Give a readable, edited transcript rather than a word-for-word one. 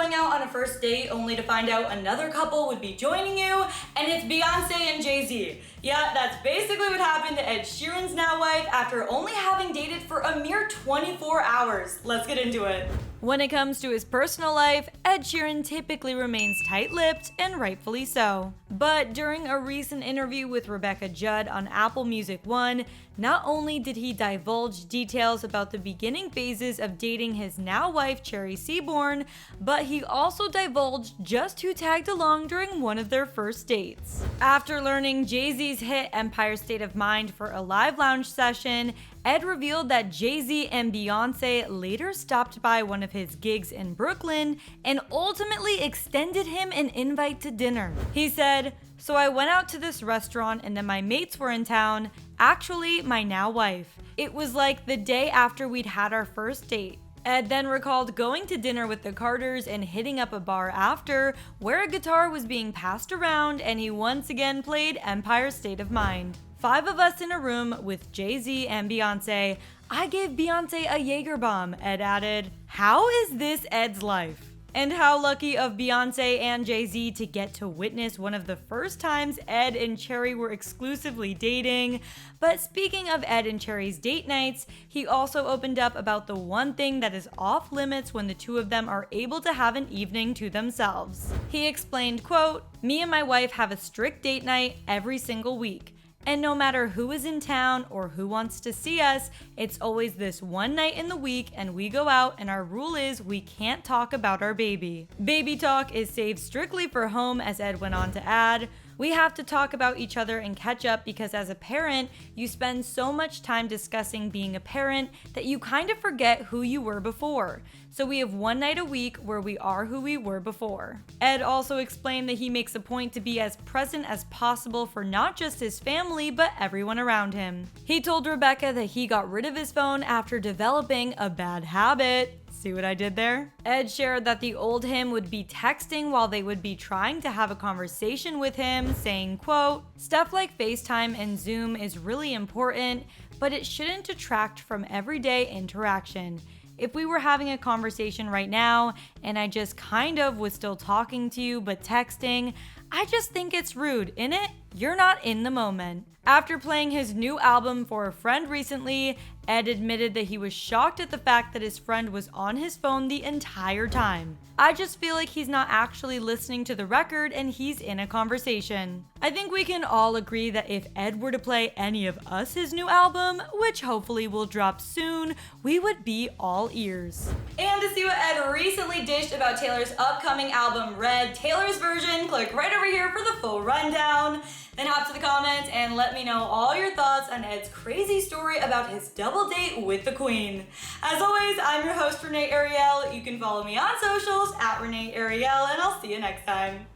going out on a first date only to find out another couple would be joining you, and it's Beyonce and Jay-Z. Yeah, that's basically what happened to Ed Sheeran's now wife after only having dated for a mere 24 hours. Let's get into it. When it comes to his personal life, Ed Sheeran typically remains tight-lipped, and rightfully so. But during a recent interview with Rebecca Judd on Apple Music One, not only did he divulge details about the beginning phases of dating his now wife Cherry Seaborn, but he also divulged just who tagged along during one of their first dates. After learning Jay-Z's hit Empire State of Mind for a live lounge session, Ed revealed that Jay-Z and Beyonce later stopped by one of his gigs in Brooklyn and ultimately extended him an invite to dinner. He said, "So I went out to this restaurant and then my mates were in town, actually my now wife. It was like the day after we'd had our first date." Ed then recalled going to dinner with the Carters and hitting up a bar after, where a guitar was being passed around and he once again played Empire State of Mind. "5 of us in a room with Jay-Z and Beyonce. I gave Beyonce a Jaeger bomb," Ed added. How is this Ed's life? And how lucky of Beyonce and Jay-Z to get to witness one of the first times Ed and Cherry were exclusively dating. But speaking of Ed and Cherry's date nights, he also opened up about the one thing that is off limits when the two of them are able to have an evening to themselves. He explained, quote, "Me and my wife have a strict date night every single week. And no matter who is in town or who wants to see us, it's always this one night in the week and we go out and our rule is we can't talk about our baby. Baby talk is saved strictly for home," as Ed went on to add. "We have to talk about each other and catch up because as a parent, you spend so much time discussing being a parent that you kind of forget who you were before. So we have one night a week where we are who we were before." Ed also explained that he makes a point to be as present as possible for not just his family, but everyone around him. He told Rebecca that he got rid of his phone after developing a bad habit. See what I did there? Ed shared that the old him would be texting while they would be trying to have a conversation with him, saying, quote, "Stuff like FaceTime and Zoom is really important, but it shouldn't detract from everyday interaction. If we were having a conversation right now and I just kind of was still talking to you but texting, I just think it's rude, innit? You're not in the moment." After playing his new album for a friend recently, Ed admitted that he was shocked at the fact that his friend was on his phone the entire time. "I just feel like he's not actually listening to the record and he's in a conversation." I think we can all agree that if Ed were to play any of us his new album, which hopefully will drop soon, we would be all ears. And to see what Ed recently dished about Taylor's upcoming album Red, Taylor's version, click right over here for the full rundown. Then hop to the comments and let me know all your thoughts on Ed's crazy story about his double date with the Queen. As always, I'm your host, Renee Ariel. You can follow me on socials at Renee Ariel, and I'll see you next time.